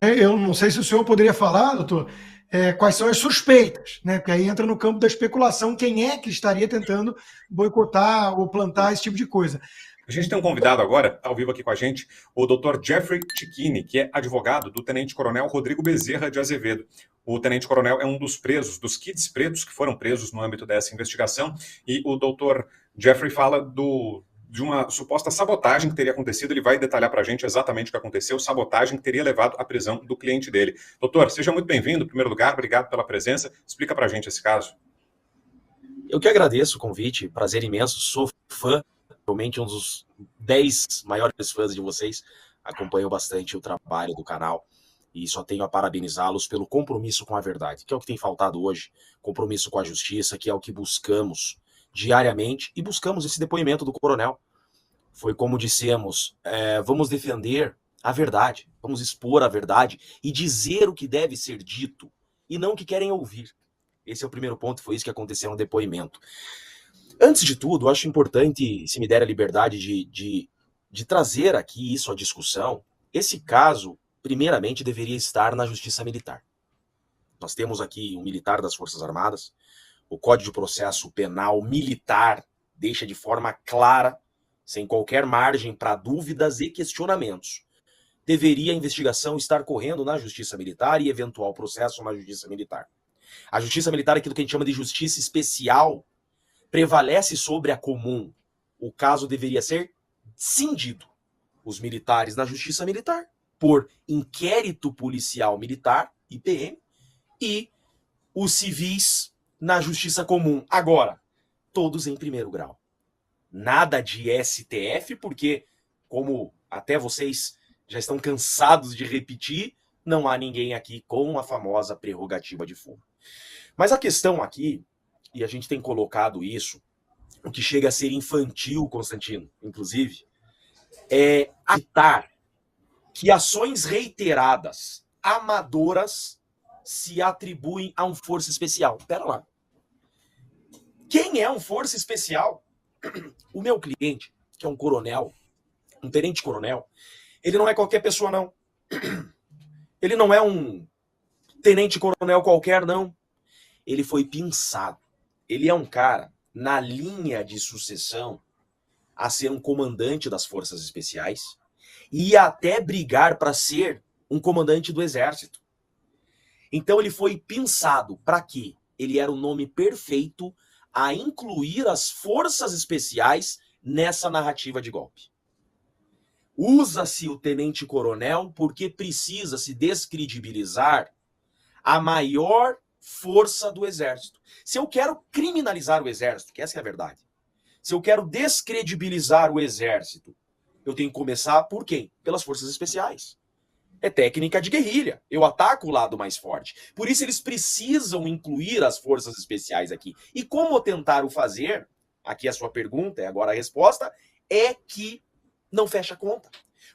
Eu não sei se o senhor poderia falar, doutor, quais são as suspeitas, né? Porque aí entra no campo da especulação quem é que estaria tentando boicotar ou plantar esse tipo de coisa. A gente tem um convidado agora, ao vivo aqui com a gente, o Dr. Jeffrey Cicchini, que é advogado do Tenente-Coronel Rodrigo Bezerra de Azevedo. O Tenente-Coronel é um dos presos, dos kids pretos que foram presos no âmbito dessa investigação, e o Dr. Jeffrey fala de uma suposta sabotagem que teria acontecido. Ele vai detalhar para a gente exatamente o que aconteceu, sabotagem que teria levado à prisão do cliente dele. Doutor, seja muito bem-vindo, em primeiro lugar, obrigado pela presença. Explica para a gente esse caso. Eu que agradeço o convite, prazer imenso, sou fã, realmente um dos 10 maiores fãs de vocês, acompanho bastante o trabalho do canal e só tenho a parabenizá-los pelo compromisso com a verdade, que é o que tem faltado hoje, compromisso com a justiça, que é o que buscamos diariamente, e buscamos esse depoimento do coronel. Foi como dissemos, vamos defender a verdade, vamos expor a verdade e dizer o que deve ser dito, e não o que querem ouvir. Esse é o primeiro ponto, foi isso que aconteceu no depoimento. Antes de tudo, acho importante, se me der a liberdade de trazer aqui isso à discussão, esse caso, primeiramente, deveria estar na Justiça Militar. Nós temos aqui um militar das Forças Armadas, o Código de Processo Penal Militar deixa de forma clara, sem qualquer margem para dúvidas e questionamentos. Deveria a investigação estar correndo na Justiça Militar e eventual processo na Justiça Militar. A Justiça Militar é aquilo que a gente chama de justiça especial, prevalece sobre a comum. O caso deveria ser cindido. Os militares na Justiça Militar, por inquérito policial militar, IPM, e os civis na Justiça Comum. Agora, todos em primeiro grau. Nada de STF, porque, como até vocês já estão cansados de repetir, não há ninguém aqui com a famosa prerrogativa de fuga. Mas a questão aqui, e a gente tem colocado isso, o que chega a ser infantil, Constantino, inclusive, é aceitar que ações reiteradas, amadoras, se atribuem a um força especial. Pera lá. Quem é um força especial? O meu cliente, que é um coronel, um tenente-coronel, ele não é qualquer pessoa, não. Ele não é um tenente-coronel qualquer, não. Ele foi pinçado. Ele é um cara na linha de sucessão a ser um comandante das forças especiais e até brigar para ser um comandante do exército. Então ele foi pinçado para quê? Ele era o nome perfeito a incluir as forças especiais nessa narrativa de golpe. Usa-se o tenente-coronel porque precisa se descredibilizar a maior força do exército. Se eu quero criminalizar o exército, que essa é a verdade, se eu quero descredibilizar o exército, eu tenho que começar por quem? Pelas forças especiais. É técnica de guerrilha. Eu ataco o lado mais forte. Por isso eles precisam incluir as forças especiais aqui. E como tentar o fazer? Aqui a sua pergunta, e agora a resposta, é que não fecha a conta.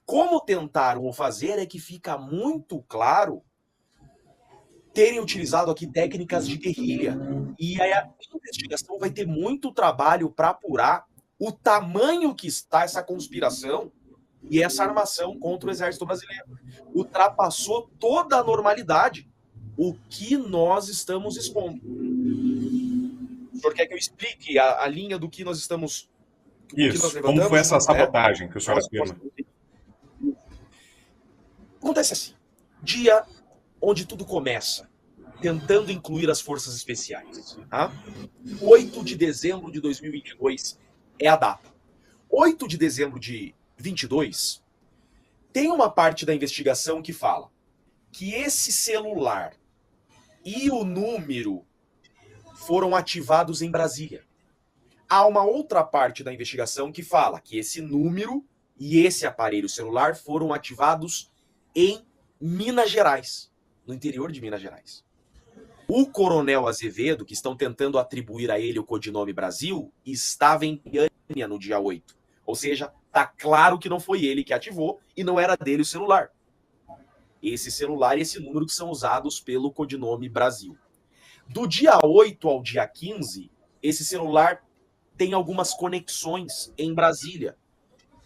Como tentar o fazer é que fica muito claro terem utilizado aqui técnicas de guerrilha. E aí a investigação vai ter muito trabalho para apurar o tamanho que está essa conspiração e essa armação contra o exército brasileiro. Ultrapassou toda a normalidade o que nós estamos expondo. O senhor quer que eu explique a linha do que nós estamos... Isso, como foi essa sabotagem que o senhor afirma? Acontece assim, dia onde tudo começa, tentando incluir as forças especiais. Tá? 8 de dezembro de 2022 é a data. 8 de dezembro de 22, tem uma parte da investigação que fala que esse celular e o número foram ativados em Brasília. Há uma outra parte da investigação que fala que esse número e esse aparelho celular foram ativados em Minas Gerais, no interior de Minas Gerais. O coronel Azevedo, que estão tentando atribuir a ele o codinome Brasil, estava em Goiânia no dia 8. Ou seja, tá claro que não foi ele que ativou e não era dele o celular. Esse celular e esse número que são usados pelo codinome Brasil. Do dia 8 ao dia 15, esse celular tem algumas conexões em Brasília.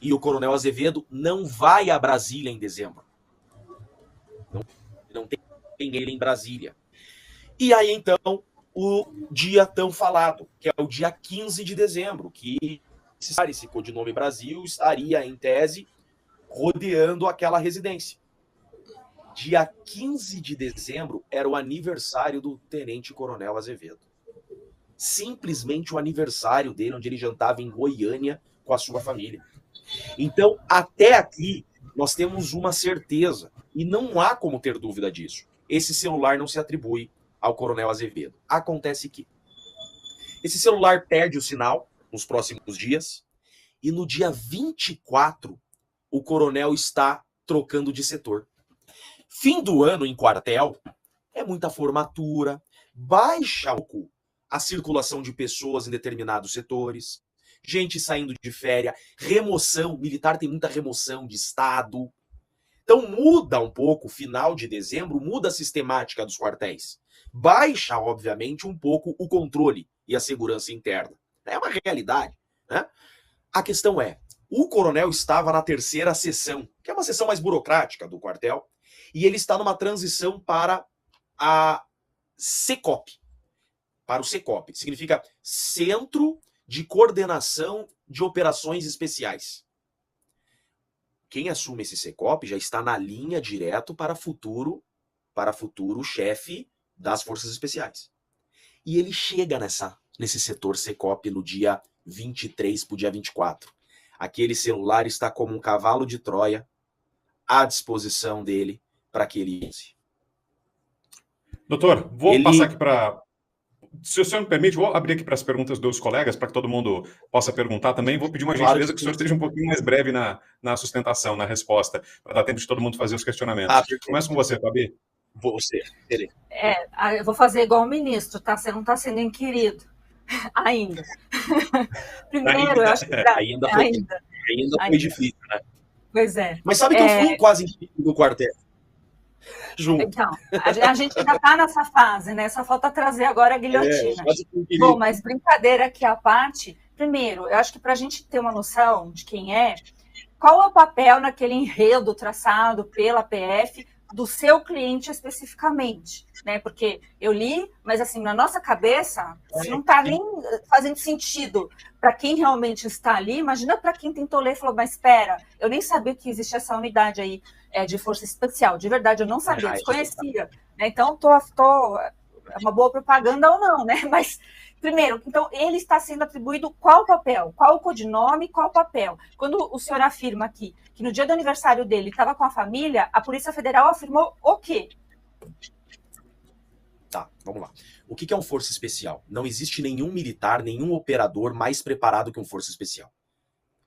E o coronel Azevedo não vai a Brasília em dezembro. Não tem ele em Brasília. E aí, então, o dia tão falado, que é o dia 15 de dezembro, que esse codinome Brasil estaria, em tese, rodeando aquela residência. Dia 15 de dezembro era o aniversário do Tenente Coronel Azevedo. Simplesmente o aniversário dele, onde ele jantava em Goiânia com a sua família. Então, até aqui, nós temos uma certeza, e não há como ter dúvida disso. Esse celular não se atribui ao Coronel Azevedo. Acontece que esse celular perde o sinal nos próximos dias, e no dia 24, o coronel está trocando de setor. Fim do ano em quartel é muita formatura, baixa a circulação de pessoas em determinados setores, gente saindo de férias, remoção, militar tem muita remoção de estado. Então muda um pouco, o final de dezembro, muda a sistemática dos quartéis. Baixa, obviamente, um pouco o controle e a segurança interna. É uma realidade, né? A questão é, o coronel estava na terceira sessão, que é uma sessão mais burocrática do quartel, e ele está numa transição para a CECOP. Para o CECOP. Significa Centro de Coordenação de Operações Especiais. Quem assume esse CECOP já está na linha direto para futuro chefe das Forças Especiais. E ele chega nesse setor CECOP no dia 23 para o dia 24. Aquele celular está como um cavalo de Troia à disposição dele para que ele use. Doutor, vou passar aqui para... Se o senhor me permite, vou abrir aqui para as perguntas dos colegas, para que todo mundo possa perguntar também. Vou pedir uma gentileza que o senhor esteja um pouquinho mais breve na sustentação, na resposta, para dar tempo de todo mundo fazer os questionamentos. Começa com você, Fabi. Você. Eu vou fazer igual o ministro, tá? Você não está sendo inquirido ainda. Primeiro, eu acho que... Ainda foi difícil, né? Pois é. Mas sabe que eu fui quase inquirido no quartel. Junto. Então, a gente ainda está nessa fase, né? Só falta trazer agora a guilhotina. Bom, mas brincadeira aqui à parte. Primeiro, eu acho que para a gente ter uma noção de quem é, qual é o papel naquele enredo traçado pela PF do seu cliente especificamente, né? Porque eu li, mas assim, na nossa cabeça, não está nem fazendo sentido para quem realmente está ali. Imagina para quem tentou ler e falou, mas espera, eu nem sabia que existia essa unidade aí de força especial. De verdade, eu não sabia, desconhecia. Né? Então, é uma boa propaganda ou não, né? Mas, primeiro, então, ele está sendo atribuído qual papel? Qual o codinome, qual o papel? Quando o senhor afirma aqui que no dia do aniversário dele estava com a família, a Polícia Federal afirmou o quê? Tá, vamos lá. O que é um força especial? Não existe nenhum militar, nenhum operador mais preparado que um força especial.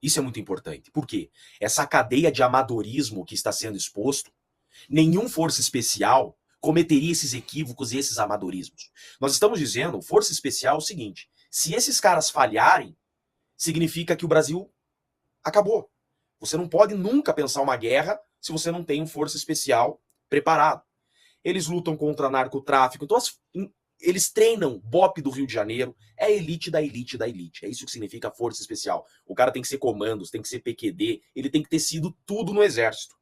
Isso é muito importante. Por quê? Essa cadeia de amadorismo que está sendo exposto, nenhum força especial cometeria esses equívocos e esses amadorismos. Nós estamos dizendo, força especial, é o seguinte, se esses caras falharem, significa que o Brasil acabou. Você não pode nunca pensar uma guerra se você não tem um força especial preparado. Eles lutam contra narcotráfico, então eles treinam BOP do Rio de Janeiro, é a elite da elite da elite. É isso que significa força especial. O cara tem que ser comandos, tem que ser PQD, ele tem que ter sido tudo no exército.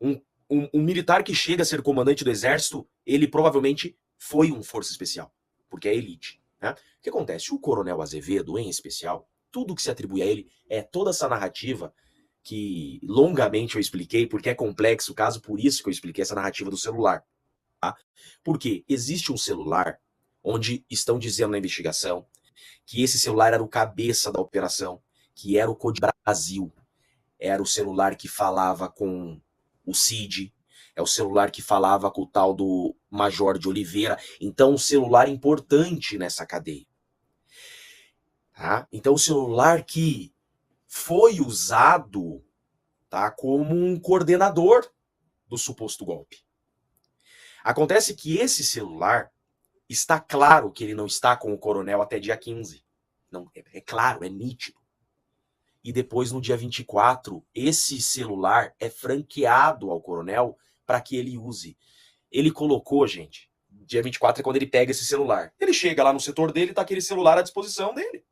Um militar que chega a ser comandante do exército, ele provavelmente foi um força especial, porque é elite. Né? O que acontece? O coronel Azevedo, em especial, tudo que se atribui a ele é toda essa narrativa que longamente eu expliquei, porque é complexo o caso, por isso que eu expliquei essa narrativa do celular. Tá? Porque existe um celular onde estão dizendo na investigação que esse celular era o cabeça da operação, que era o Code Brasil. Era o celular que falava com o Cid, é o celular que falava com o tal do Major de Oliveira. Então, um celular importante nessa cadeia. Tá? Então, o celular que foi usado, tá, como um coordenador do suposto golpe. Acontece que esse celular, está claro que ele não está com o coronel até dia 15. Não, é claro, é nítido. E depois, no dia 24, esse celular é franqueado ao coronel para que ele use. Ele colocou, gente, dia 24 é quando ele pega esse celular. Ele chega lá no setor dele, tá aquele celular à disposição dele.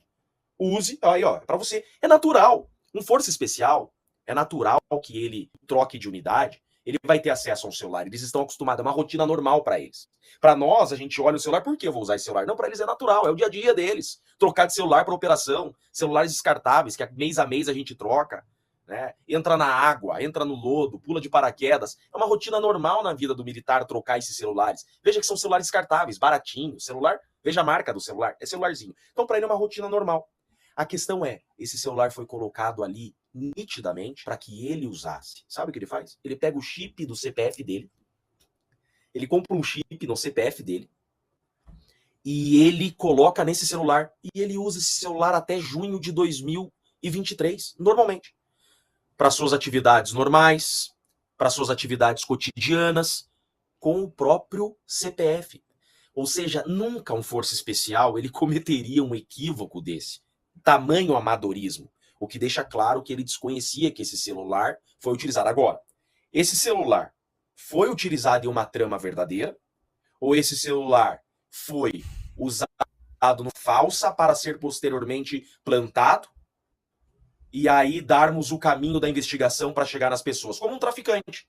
Use, aí ó, é para você. É natural. Um força especial, é natural que ele troque de unidade ele vai ter acesso a um celular. Eles estão acostumados, é uma rotina normal para eles. Para nós, a gente olha o celular, por que eu vou usar esse celular? Não, para eles é natural, é o dia a dia deles. Trocar de celular para operação, celulares descartáveis, que mês a mês a gente troca, né? Entra na água, entra no lodo, pula de paraquedas. É uma rotina normal na vida do militar trocar esses celulares. Veja que são celulares descartáveis, baratinhos. Celular, veja a marca do celular, é celularzinho. Então, para ele é uma rotina normal. A questão é, esse celular foi colocado ali nitidamente para que ele usasse. Sabe o que ele faz? Ele pega o chip do CPF dele, ele compra um chip no CPF dele e ele coloca nesse celular e ele usa esse celular até junho de 2023, normalmente. Para suas atividades normais, para suas atividades cotidianas, com o próprio CPF. Ou seja, nunca um força especial ele cometeria um equívoco desse. Tamanho amadorismo. O que deixa claro que ele desconhecia que esse celular foi utilizado. Agora, esse celular foi utilizado em uma trama verdadeira? Ou esse celular foi usado no falsa para ser posteriormente plantado? E aí darmos o caminho da investigação para chegar nas pessoas. Como um traficante.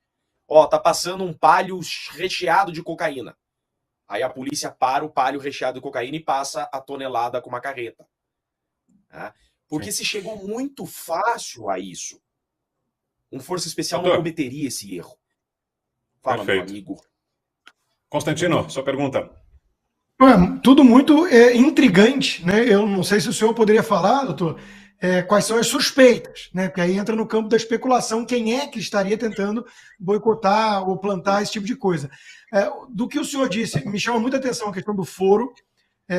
Ó, tá passando um palio recheado de cocaína. Aí a polícia para o palio recheado de cocaína e passa a tonelada com uma carreta. Tá? Porque se chegou muito fácil a isso. Um força especial não cometeria esse erro. Fala, meu amigo. Constantino, sua pergunta. Tudo muito intrigante, né? Eu não sei se o senhor poderia falar, doutor, quais são as suspeitas, né? Porque aí entra no campo da especulação quem é que estaria tentando boicotar ou plantar esse tipo de coisa. Do que o senhor disse, me chama muita atenção a questão do foro.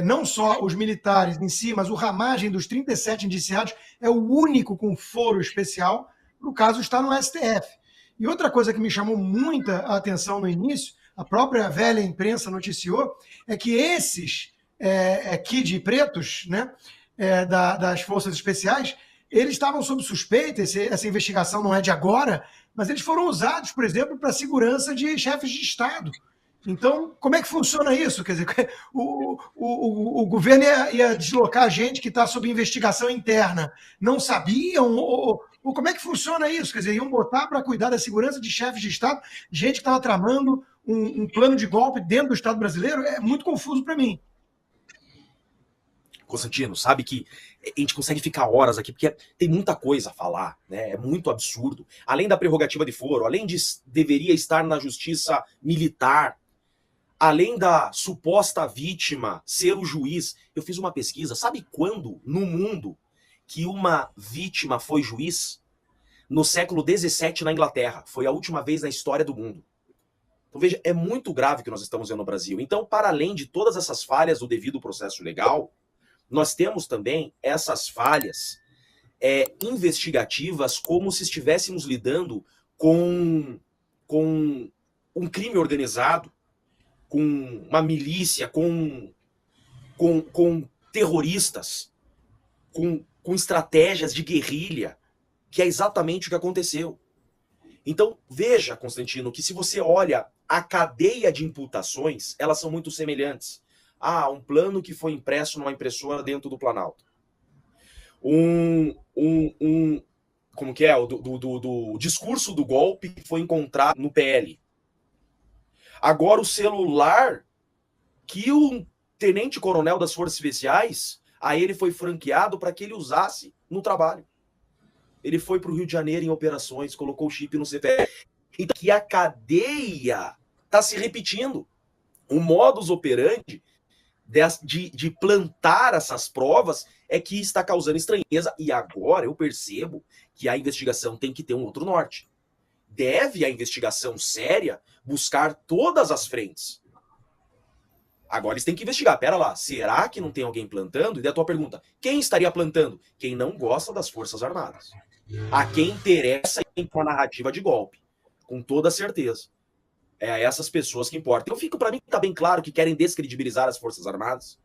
Não só os militares em si, mas o Ramagem dos 37 indiciados é o único com foro especial, no caso está no STF. E outra coisa que me chamou muita atenção no início, a própria velha imprensa noticiou, é que esses kid pretos, né, das forças especiais, eles estavam sob suspeita, essa investigação não é de agora, mas eles foram usados, por exemplo, para a segurança de chefes de Estado. Então, como é que funciona isso? Quer dizer, o governo ia deslocar gente que está sob investigação interna. Não sabiam? Ou como é que funciona isso? Quer dizer, iam botar para cuidar da segurança de chefes de Estado, gente que estava tramando um plano de golpe dentro do Estado brasileiro? É muito confuso para mim. Constantino, sabe que a gente consegue ficar horas aqui, porque tem muita coisa a falar, né? É muito absurdo. Além da prerrogativa de foro, além de deveria estar na justiça militar, além da suposta vítima ser o juiz, eu fiz uma pesquisa. Sabe quando, no mundo, que uma vítima foi juiz? No século XVII, na Inglaterra. Foi a última vez na história do mundo. Então, veja, é muito grave o que nós estamos vendo no Brasil. Então, para além de todas essas falhas do devido processo legal, nós temos também essas falhas investigativas como se estivéssemos lidando com um crime organizado, com uma milícia, com terroristas, com estratégias de guerrilha, que é exatamente o que aconteceu. Então, veja, Constantino, que se você olha a cadeia de imputações, elas são muito semelhantes. Um plano que foi impresso numa impressora dentro do Planalto. Como que é? Do discurso do golpe que foi encontrado no PL. Agora o celular que o tenente-coronel das Forças Especiais, a ele foi franqueado para que ele usasse no trabalho. Ele foi para o Rio de Janeiro em operações, colocou o chip no CPF. Então, que a cadeia está se repetindo. O modus operandi de plantar essas provas é que está causando estranheza. E agora eu percebo que a investigação tem que ter um outro norte. Deve a investigação séria buscar todas as frentes. Agora eles têm que investigar. Pera lá, será que não tem alguém plantando? E daí a tua pergunta, quem estaria plantando? Quem não gosta das Forças Armadas. A quem interessa a narrativa de golpe. Com toda certeza. É a essas pessoas que importam. Para mim tá bem claro que querem descredibilizar as Forças Armadas.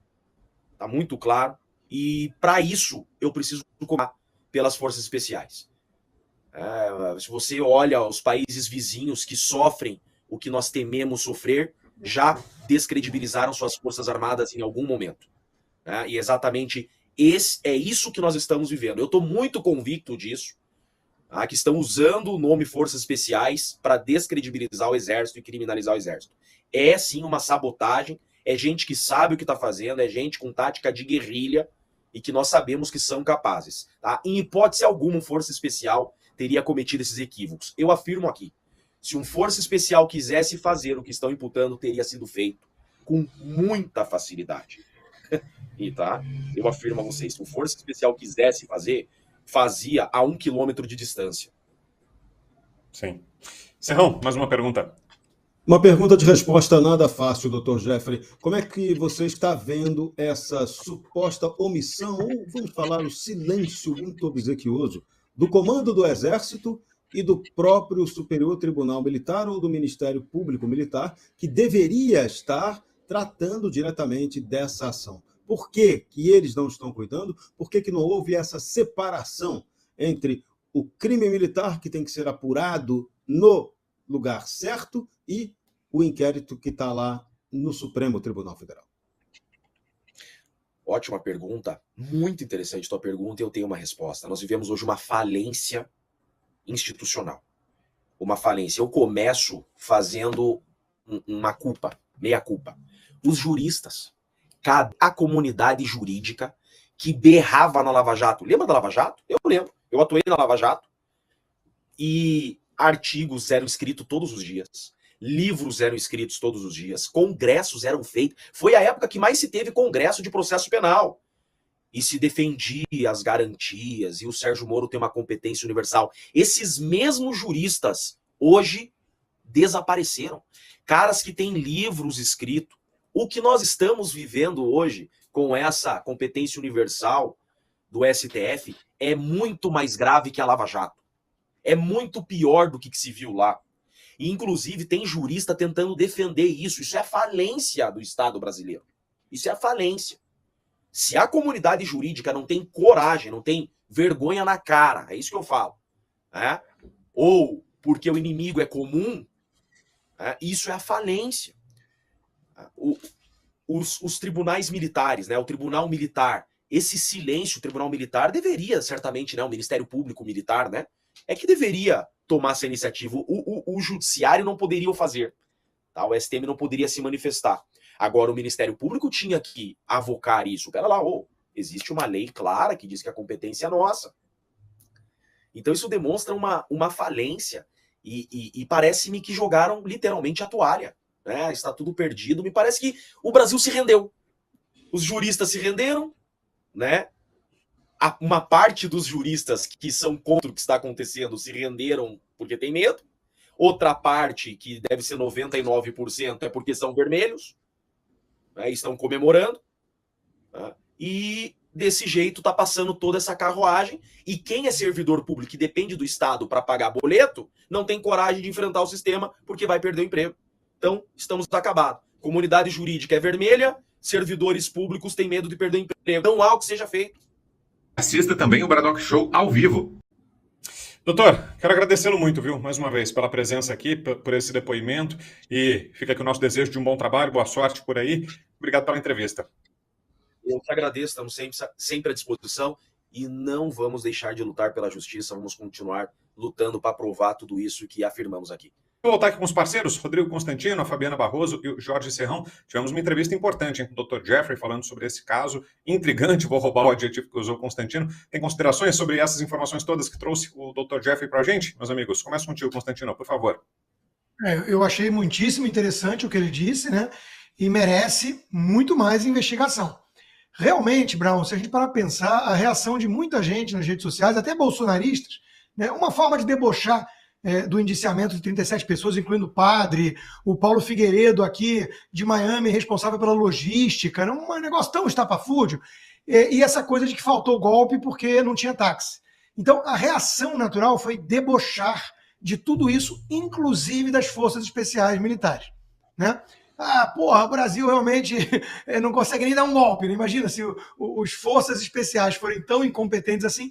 Tá muito claro. E para isso eu preciso cobrar pelas Forças Especiais. Se você olha os países vizinhos que sofrem o que nós tememos sofrer, já descredibilizaram suas Forças Armadas em algum momento. E exatamente é isso que nós estamos vivendo. Eu estou muito convicto disso. que estão usando o nome Forças Especiais para descredibilizar o Exército e criminalizar o Exército. É sim uma sabotagem, é gente que sabe o que está fazendo, é gente com tática de guerrilha e que nós sabemos que são capazes. Tá? Em hipótese alguma, Força Especial teria cometido esses equívocos. Eu afirmo aqui, se um Força Especial quisesse fazer o que estão imputando, teria sido feito com muita facilidade. E tá? Eu afirmo a vocês, se um Força Especial quisesse fazer, fazia a 1 quilômetro de distância. Sim. Serrão, mais uma pergunta. Uma pergunta de resposta nada fácil, Dr. Jeffrey. Como é que você está vendo essa suposta omissão, ou vamos falar o silêncio muito obsequioso, do comando do Exército e do próprio Superior Tribunal Militar ou do Ministério Público Militar, que deveria estar tratando diretamente dessa ação? Por que eles não estão cuidando? Por que não houve essa separação entre o crime militar, que tem que ser apurado no lugar certo, e o inquérito que está lá no Supremo Tribunal Federal? Ótima pergunta, muito interessante a tua pergunta, e eu tenho uma resposta. Nós vivemos hoje uma falência institucional. Uma falência. Eu começo fazendo uma culpa, meia culpa. Os juristas, a comunidade jurídica que berrava na Lava Jato. Lembra da Lava Jato? Eu lembro. Eu atuei na Lava Jato e artigos eram escritos todos os dias. Livros eram escritos todos os dias. Congressos eram feitos. Foi a época que mais se teve congresso de processo penal. E se defendia as garantias. E o Sérgio Moro tem uma competência universal. Esses mesmos juristas hoje desapareceram. Caras que têm livros escritos. O que nós estamos vivendo hoje com essa competência universal do STF é muito mais grave que a Lava Jato. É muito pior do que se viu lá. E, inclusive, tem jurista tentando defender isso. Isso é a falência do Estado brasileiro. Isso é a falência. Se a comunidade jurídica não tem coragem, não tem vergonha na cara, é isso que eu falo, né? Ou porque o inimigo é comum, isso é a falência. Os tribunais militares, né? O Tribunal Militar, esse silêncio, o Tribunal Militar deveria, certamente, né? O Ministério Público Militar, né? É que deveria tomar essa iniciativa. O Judiciário não poderia o fazer. Tá? O STM não poderia se manifestar. Agora, o Ministério Público tinha que avocar isso. Pera lá, existe uma lei clara que diz que a competência é nossa. Então, isso demonstra uma falência. E parece-me que jogaram literalmente a toalha. Né? Está tudo perdido. Me parece que o Brasil se rendeu. Os juristas se renderam, né? Uma parte dos juristas que são contra o que está acontecendo se renderam porque tem medo. Outra parte, que deve ser 99%, é porque são vermelhos, né, estão comemorando. Né, e desse jeito está passando toda essa carruagem. E quem é servidor público e depende do Estado para pagar boleto, não tem coragem de enfrentar o sistema porque vai perder o emprego. Então, estamos acabados. Comunidade jurídica é vermelha, servidores públicos têm medo de perder o emprego. Então, algo que seja feito. Assista também o Braddock Show ao vivo. Doutor, quero agradecê-lo muito, viu, mais uma vez, pela presença aqui, por esse depoimento, e fica aqui o nosso desejo de um bom trabalho, boa sorte por aí. Obrigado pela entrevista. Eu que agradeço, estamos sempre à disposição e não vamos deixar de lutar pela justiça, vamos continuar lutando para provar tudo isso que afirmamos aqui. Vou voltar aqui com os parceiros, Rodrigo Constantino, a Fabiana Barroso e o Jorge Serrão. Tivemos uma entrevista importante, hein? O Dr. Jeffrey falando sobre esse caso intrigante, vou roubar o adjetivo que usou o Constantino. Tem considerações sobre essas informações todas que trouxe o Dr. Jeffrey para a gente? Meus amigos, começa contigo, Constantino, por favor. Eu achei muitíssimo interessante o que ele disse, né? E merece muito mais investigação. Realmente, Brown, se a gente parar para pensar, a reação de muita gente nas redes sociais, até bolsonaristas, né? Uma forma de debochar do indiciamento de 37 pessoas, incluindo o padre, o Paulo Figueiredo aqui de Miami, responsável pela logística, né? Um negócio tão estapafúrdio, e essa coisa de que faltou golpe porque não tinha táxi. Então, a reação natural foi debochar de tudo isso, inclusive das forças especiais militares, né? O Brasil realmente não consegue nem dar um golpe, né? Imagina se os forças especiais forem tão incompetentes assim.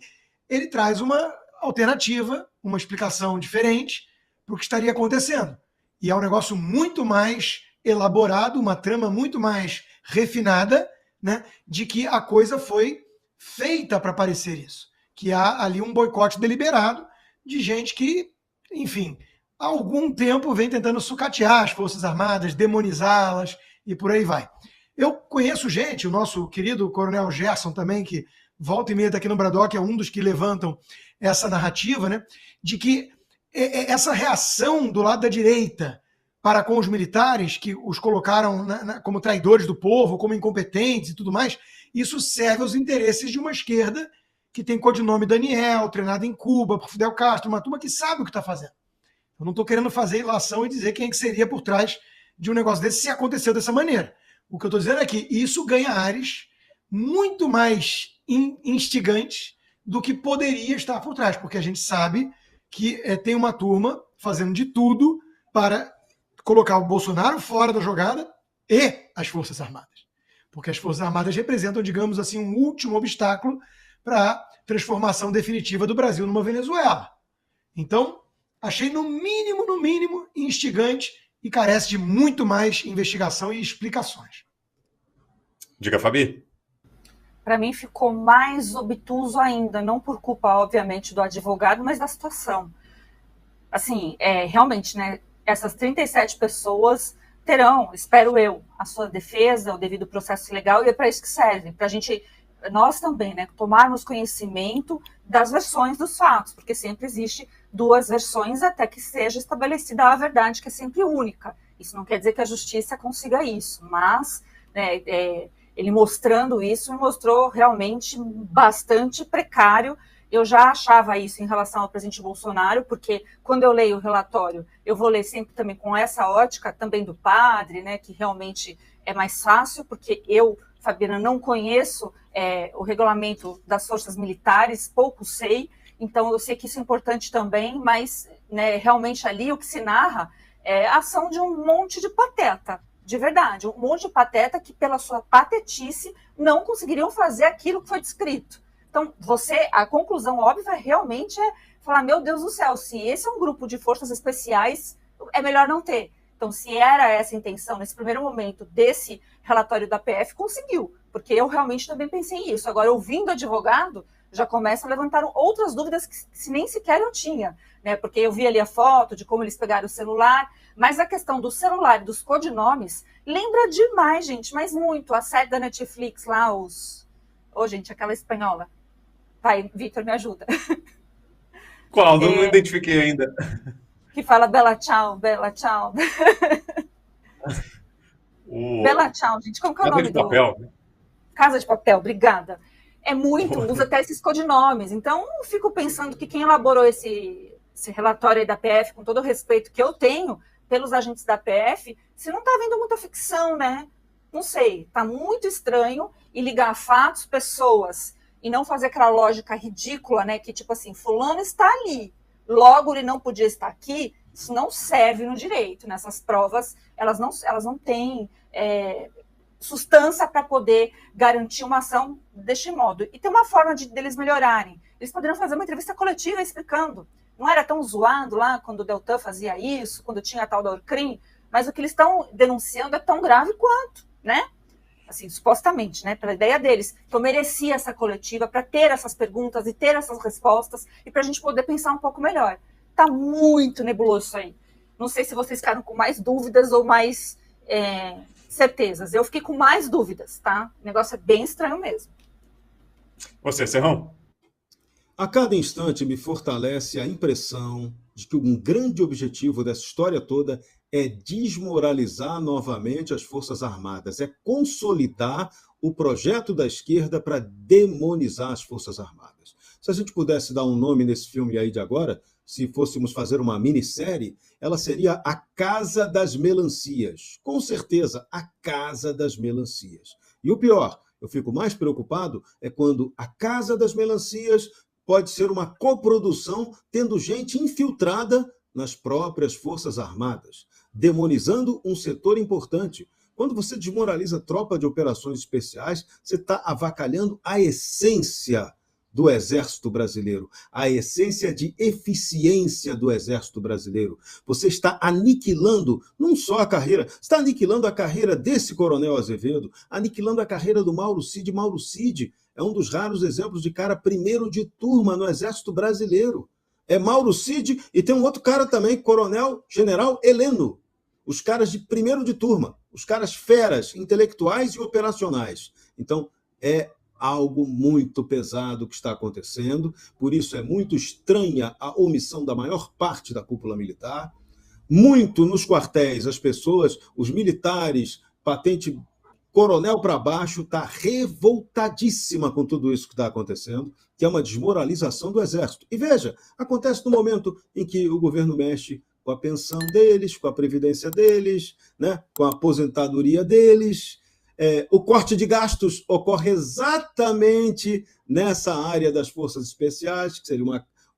Ele traz uma alternativa, uma explicação diferente para o que estaria acontecendo. E é um negócio muito mais elaborado, uma trama muito mais refinada, né, de que a coisa foi feita para parecer isso. Que há ali um boicote deliberado de gente que, enfim, há algum tempo vem tentando sucatear as Forças Armadas, demonizá-las e por aí vai. Eu conheço gente, o nosso querido Coronel Gerson também, que volta e meia está aqui no Braddock, é um dos que levantam essa narrativa, né, de que essa reação do lado da direita para com os militares, que os colocaram como traidores do povo, como incompetentes e tudo mais, isso serve aos interesses de uma esquerda que tem codinome Daniel, treinada em Cuba por Fidel Castro, uma turma que sabe o que está fazendo. Eu não estou querendo fazer ilação e dizer quem é que seria por trás de um negócio desse se aconteceu dessa maneira. O que eu estou dizendo é que isso ganha ares muito mais instigantes do que poderia estar por trás, porque a gente sabe que tem uma turma fazendo de tudo para colocar o Bolsonaro fora da jogada e as Forças Armadas. Porque as Forças Armadas representam, digamos assim, um último obstáculo para a transformação definitiva do Brasil numa Venezuela. Então, achei no mínimo, instigante e carece de muito mais investigação e explicações. Diga, Fabi. Para mim ficou mais obtuso ainda, não por culpa, obviamente, do advogado, mas da situação. Assim, realmente, né, essas 37 pessoas terão, espero eu, a sua defesa, o devido processo legal, e é para isso que serve, para a gente, nós também, né, tomarmos conhecimento das versões dos fatos, porque sempre existe duas versões até que seja estabelecida a verdade, que é sempre única. Isso não quer dizer que a justiça consiga isso, mas né, ele mostrando isso, mostrou realmente bastante precário. Eu já achava isso em relação ao presidente Bolsonaro, porque quando eu leio o relatório, eu vou ler sempre também com essa ótica também do padre, né, que realmente é mais fácil, porque eu, Fabiana, não conheço o regulamento das forças militares, pouco sei, então eu sei que isso é importante também, mas né, realmente ali o que se narra é a ação de um monte de pateta, de verdade, um monte de pateta que pela sua patetice não conseguiriam fazer aquilo que foi descrito. Então, a conclusão óbvia realmente é falar, meu Deus do céu, se esse é um grupo de forças especiais, é melhor não ter. Então, se era essa a intenção, nesse primeiro momento, desse relatório da PF, conseguiu, porque eu realmente também pensei isso. Agora, ouvindo o advogado, já começa a levantar outras dúvidas que nem sequer eu tinha, né? Porque eu vi ali a foto de como eles pegaram o celular, mas a questão do celular e dos codinomes lembra demais, gente, mas muito, a série da Netflix lá, gente, aquela espanhola. Vai, Vitor, me ajuda. Qual? Não identifiquei ainda. Que fala Bela Tchau, Bela Tchau. Bela Tchau, gente. Como que é o nome do... Casa de Papel. Casa de Papel, obrigada. É muito, usa até esses codinomes. Então, eu fico pensando que quem elaborou esse relatório aí da PF, com todo o respeito que eu tenho pelos agentes da PF, se não está havendo muita ficção, né? Não sei, está muito estranho e ligar fatos, pessoas, e não fazer aquela lógica ridícula, né? Que tipo assim, fulano está ali, logo ele não podia estar aqui, isso não serve no direito, né? Essas provas, elas não têm substância para poder garantir uma ação deste modo. E tem uma forma deles melhorarem. Eles poderiam fazer uma entrevista coletiva explicando. Não era tão zoado lá quando o Deltan fazia isso, quando tinha a tal da Orcrim, mas o que eles estão denunciando é tão grave quanto, né? Assim, supostamente, né? Pela ideia deles. Então, merecia essa coletiva para ter essas perguntas e ter essas respostas e para a gente poder pensar um pouco melhor. Tá muito nebuloso isso aí. Não sei se vocês ficaram com mais dúvidas ou mais certezas. Eu fiquei com mais dúvidas, tá? O negócio é bem estranho mesmo. Você, Serrão? A cada instante me fortalece a impressão de que um grande objetivo dessa história toda é desmoralizar novamente as Forças Armadas, é consolidar o projeto da esquerda para demonizar as Forças Armadas. Se a gente pudesse dar um nome nesse filme aí de agora, se fôssemos fazer uma minissérie, ela seria A Casa das Melancias. Com certeza, A Casa das Melancias. E o pior, eu fico mais preocupado, é quando A Casa das Melancias pode ser uma coprodução tendo gente infiltrada nas próprias Forças Armadas, demonizando um setor importante. Quando você desmoraliza a tropa de operações especiais, você está avacalhando a essência do Exército Brasileiro, a essência de eficiência do Exército Brasileiro. Você está aniquilando não só a carreira, está aniquilando a carreira desse Coronel Azevedo, aniquilando a carreira do Mauro Cid. Mauro Cid é um dos raros exemplos de cara primeiro de turma no Exército Brasileiro. É Mauro Cid e tem um outro cara também, Coronel General Heleno. Os caras de primeiro de turma, os caras feras, intelectuais e operacionais. Então, é algo muito pesado que está acontecendo, por isso é muito estranha a omissão da maior parte da cúpula militar. Muito nos quartéis, as pessoas, os militares, patente coronel para baixo, está revoltadíssima com tudo isso que está acontecendo, que é uma desmoralização do Exército. E veja, acontece no momento em que o governo mexe com a pensão deles, com a previdência deles, né, com a aposentadoria deles. O corte de gastos ocorre exatamente nessa área das forças especiais, que seria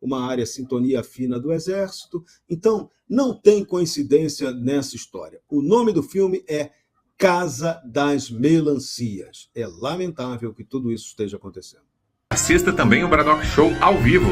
uma área sintonia fina do Exército. Então, não tem coincidência nessa história. O nome do filme é Casa das Melancias. É lamentável que tudo isso esteja acontecendo. Assista também o Bradock Show ao vivo.